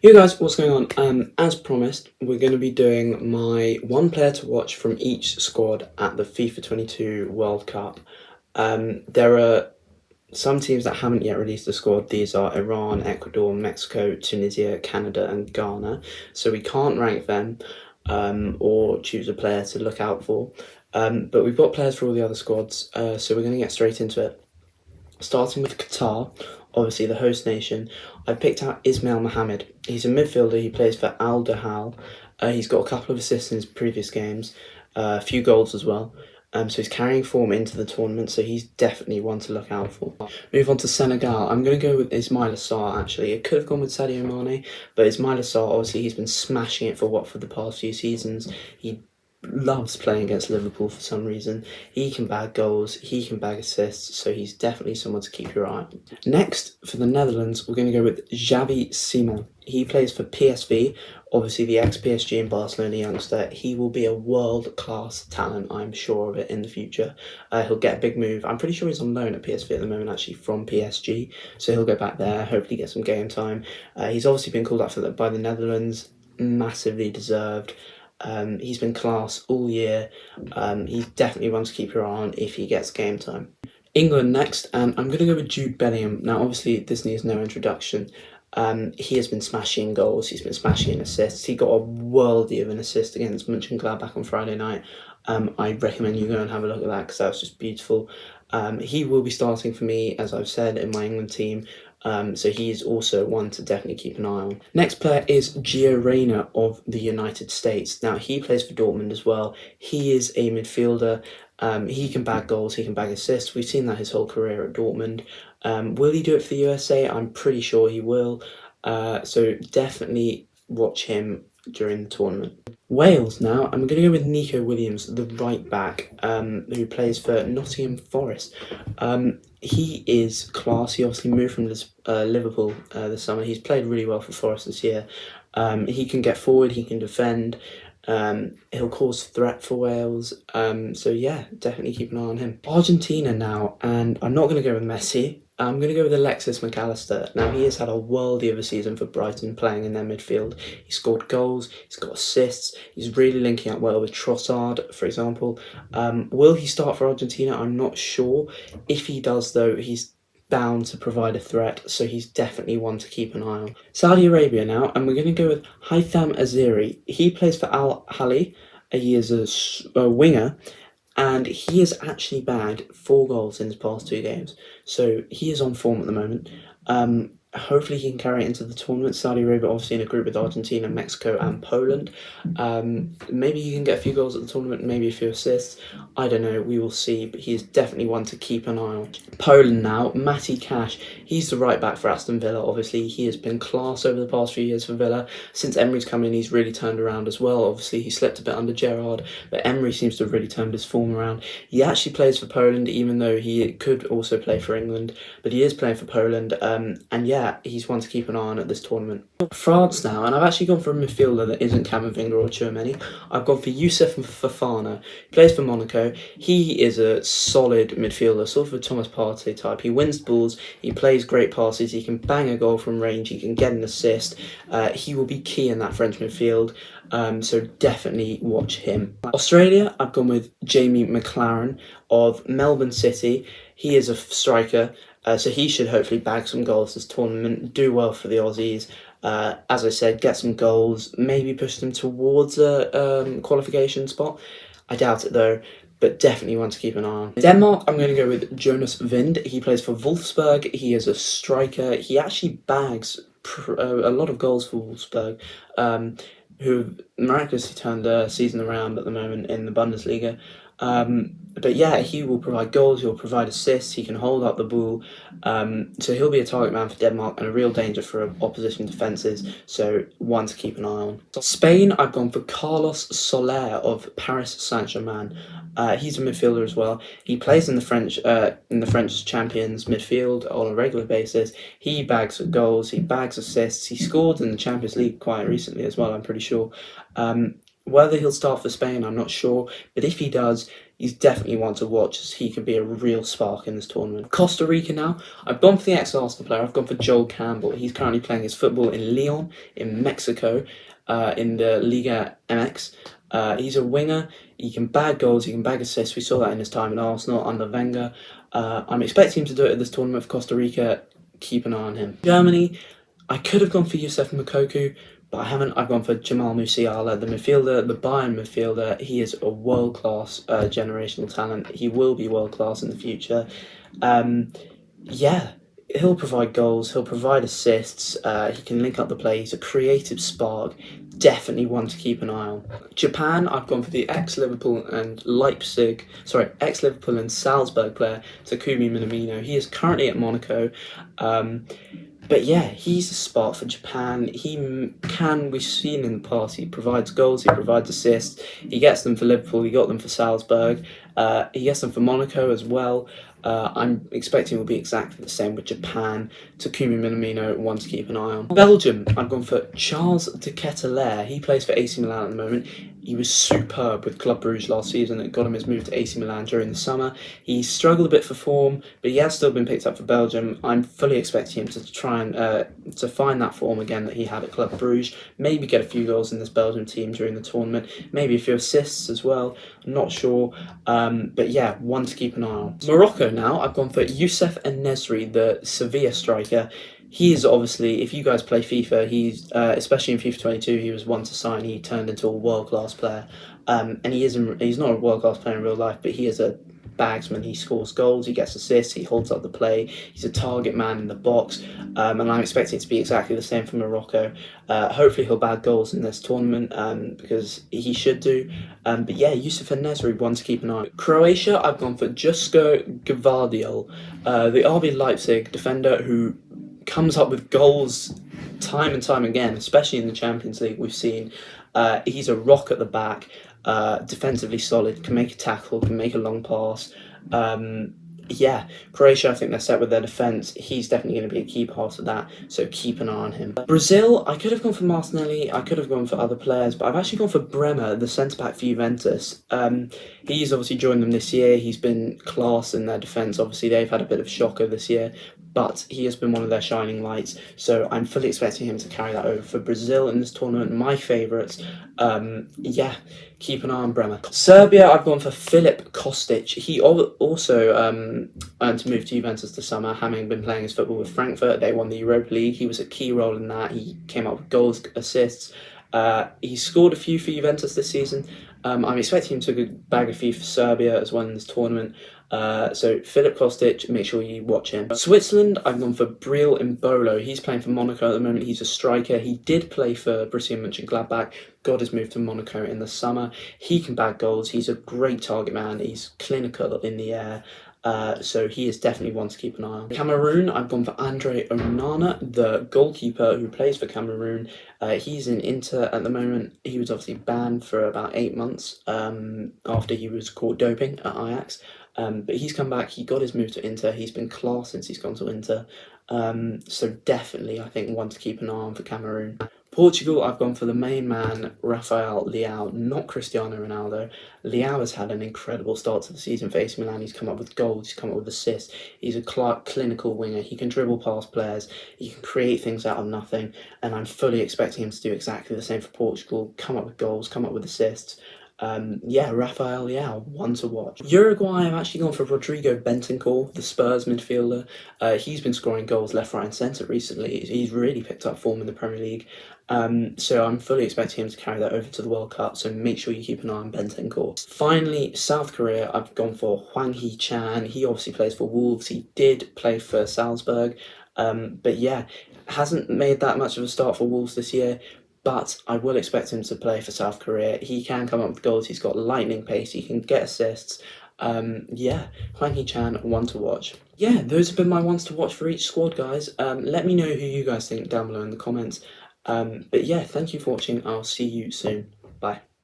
Hey guys, what's going on? As promised, we're going to be doing my one player to watch from each squad at the FIFA 22 World Cup. There are some teams that haven't yet released a squad. These are Iran, Ecuador, Mexico, Tunisia, Canada, and Ghana. So we can't rank them or choose a player to look out for. But we've got players for all the other squads, so we're going to get straight into it. Starting with Qatar, obviously the host nation, I picked out Ismail Mohammed. He's a midfielder. He plays for Al Dahal. He's got a couple of assists in his previous games, a few goals as well. So he's carrying form into the tournament, so he's definitely one to look out for. Move on to Senegal. I'm going to go with Ismaila Sarr, actually. It could have gone with Sadio Mane, but Ismaila Sarr, obviously, he's been smashing it for Watford the past few seasons. He loves playing against Liverpool for some reason. He can bag goals, he can bag assists, so he's definitely someone to keep your eye on. Next, for the Netherlands, we're going to go with Xavi Simon. He plays for PSV, obviously the ex-PSG and Barcelona youngster. He will be a world-class talent, I'm sure of it, in the future. He'll get a big move. I'm pretty sure he's on loan at PSV at the moment, actually, from PSG, so he'll go back there, hopefully get some game time. He's obviously been called up by the Netherlands, massively deserved. He's been class all year. He's definitely one to keep your eye on if he gets game time. England next, and I'm going to go with Jude Bellingham. Now, obviously, this needs no introduction. He has been smashing goals. He's been smashing assists. He got a worldie of an assist against Mönchengladbach on Friday night. I recommend you go and have a look at that because that was just beautiful. He will be starting for me, as I've said, in my England team. So he's also one to definitely keep an eye on. Next player is Gio Reyna of the United States. Now, he plays for Dortmund as well. He is a midfielder. He can bag goals, he can bag assists. We've seen that his whole career at Dortmund. Will he do it for the USA? I'm pretty sure he will. So definitely watch him during the tournament. Wales now, I'm going to go with Nico Williams, the right back, who plays for Nottingham Forest. He is class. He obviously moved from Liverpool this summer. He's played really well for Forest this year. He can get forward, he can defend. He'll cause threat for Wales. So yeah, definitely keep an eye on him. Argentina now, and I'm not going to go with Messi. I'm going to go with Alexis McAllister. Now, he has had a worldie of a season for Brighton playing in their midfield. He scored goals, he's got assists, he's really linking up well with Trossard, for example. Will he start for Argentina? I'm not sure. If he does, though, he's bound to provide a threat, so he's definitely one to keep an eye on. Saudi Arabia now, and we're going to go with Haitham Azeri. He plays for Al Ahly. He is a winger, and he has actually bagged 4 goals in his past 2 games. So he is on form at the moment. Hopefully he can carry it into the tournament. Saudi Arabia obviously in a group with Argentina, Mexico and Poland. Maybe he can get a few goals at the tournament, maybe a few assists. I don't know, we will see, but he is definitely one to keep an eye on. Poland now, Matty Cash. He's the right back for Aston Villa, obviously. He has been class over the past few years for Villa. Since Emery's come in, he's really turned around as well. Obviously, he slipped a bit under Gerrard, but Emery seems to have really turned his form around. He actually plays for Poland, even though he could also play for England, but he is playing for Poland, and yeah, he's one to keep an eye on at this tournament. France now, and I've actually gone for a midfielder that isn't Camavinga or Tchouameni. I've gone for Youssef Fofana. He plays for Monaco. He is a solid midfielder, sort of a Thomas Partey type. He wins balls, he plays great passes, he can bang a goal from range, he can get an assist. He will be key in that French midfield, so definitely watch him. Australia, I've gone with Jamie McLaren of Melbourne City. He is a striker. So he should hopefully bag some goals this tournament, do well for the Aussies. As I said, get some goals, maybe push them towards a qualification spot. I doubt it though, but definitely one to keep an eye on. Denmark, I'm going to go with Jonas Vind. He plays for Wolfsburg. He is a striker. He actually bags a lot of goals for Wolfsburg, who miraculously turned their season around at the moment in the Bundesliga. But yeah, he will provide goals, he'll provide assists, he can hold up the ball. So he'll be a target man for Denmark and a real danger for opposition defences. So one to keep an eye on. Spain, I've gone for Carlos Soler of Paris Saint-Germain. He's a midfielder as well. He plays in the French champions midfield on a regular basis. He bags goals, he bags assists. He scored in the Champions League quite recently as well, I'm pretty sure. Whether he'll start for Spain, I'm not sure. But if he does, he's definitely one to watch as he could be a real spark in this tournament. Costa Rica now. I've gone for the ex-Arsenal player. I've gone for Joel Campbell. He's currently playing his football in Leon, in Mexico, in the Liga MX. He's a winger. He can bag goals. He can bag assists. We saw that in his time at Arsenal under Wenger. I'm expecting him to do it at this tournament for Costa Rica. Keep an eye on him. Germany, I could have gone for Youssef Moukoko, but I haven't. I've gone for Jamal Musiala, the midfielder, the Bayern midfielder. He is a world-class generational talent. He will be world-class in the future. Yeah, he'll provide goals. He'll provide assists. He can link up the play. He's a creative spark. Definitely one to keep an eye on. Japan, I've gone for the ex-Liverpool and Salzburg player, Takumi Minamino. He is currently at Monaco. But yeah, he's a spark for Japan. We've seen in the past, he provides goals, he provides assists. He gets them for Liverpool, he got them for Salzburg. He gets them for Monaco as well. I'm expecting it will be exactly the same with Japan. Takumi Minamino, one to keep an eye on. Belgium, I've gone for Charles de Ketelaere. He plays for AC Milan at the moment. He was superb with Club Brugge last season. It got him his move to AC Milan during the summer. He struggled a bit for form, but he has still been picked up for Belgium. I'm fully expecting him to try and to find that form again that he had at Club Brugge. Maybe get a few goals in this Belgium team during the tournament. Maybe a few assists as well. I'm not sure. But yeah, one to keep an eye on. Morocco now, I've gone for Youssef En-Nesyri, the Sevilla striker. He is obviously, if you guys play FIFA, he's especially in FIFA 22, he was one to sign. He turned into a world-class player, and he's not a world-class player in real life, but he is a bagsman. He scores goals, he gets assists, he holds up the play, he's a target man in the box, and I'm expecting it to be exactly the same for Morocco. Hopefully he'll bag goals in this tournament, because he should do. But yeah, Youssef En-Nesyri, one to keep an eye on. Croatia, I've gone for Josko Gvardiol, the RB Leipzig defender who comes up with goals time and time again, especially in the Champions League. We've seen he's a rock at the back, defensively solid, can make a tackle, can make a long pass. Yeah, Croatia, I think they're set with their defence. He's definitely going to be a key part of that, so keep an eye on him. Brazil, I could have gone for Martinelli, I could have gone for other players, but I've actually gone for Bremer, the centre-back for Juventus. He's obviously joined them this year. He's been class in their defence. Obviously, they've had a bit of a shocker this year, but he has been one of their shining lights, so I'm fully expecting him to carry that over for Brazil in this tournament. My favourites. Yeah, keep an eye on Bremer. Serbia, I've gone for Filip Kostic. He also earned to move to Juventus this summer, having been playing his football with Frankfurt. They won the Europa League. He was a key role in that. He came up with goals, assists. He scored a few for Juventus this season. I'm expecting him to bag a few for Serbia as well in this tournament. So Filip Kostic, make sure you watch him. Switzerland, I've gone for Breel Embolo. He's playing for Monaco at the moment. He's a striker. He did play for Borussia Mönchengladbach. Got his move to Monaco in the summer. He can bag goals. He's a great target man. He's clinical in the air. So he is definitely one to keep an eye on. Cameroon, I've gone for Andre Onana, the goalkeeper who plays for Cameroon. He's in Inter at the moment. He was obviously banned for about 8 months after he was caught doping at Ajax. But he's come back. He got his move to Inter. He's been class since he's gone to Inter. So definitely, I think, one to keep an eye on for Cameroon. Portugal, I've gone for the main man, Rafael Leao, not Cristiano Ronaldo. Leao has had an incredible start to the season for AC Milan. He's come up with goals, he's come up with assists. He's a clinical winger. He can dribble past players. He can create things out of nothing. And I'm fully expecting him to do exactly the same for Portugal. Come up with goals, come up with assists. Yeah, Rafael Leao, one to watch. Uruguay, I've actually gone for Rodrigo Bentancur, the Spurs midfielder. He's been scoring goals left, right and centre recently. He's really picked up form in the Premier League. So I'm fully expecting him to carry that over to the World Cup, so make sure you keep an eye on Bentancur. Finally, South Korea, I've gone for Hwang Hee-chan. He obviously plays for Wolves. He did play for Salzburg. But yeah, hasn't made that much of a start for Wolves this year. But I will expect him to play for South Korea. He can come up with goals. He's got lightning pace. He can get assists. Yeah, Hwang Hee-chan, one to watch. Yeah, those have been my ones to watch for each squad, guys. Let me know who you guys think down below in the comments. But yeah, thank you for watching. I'll see you soon.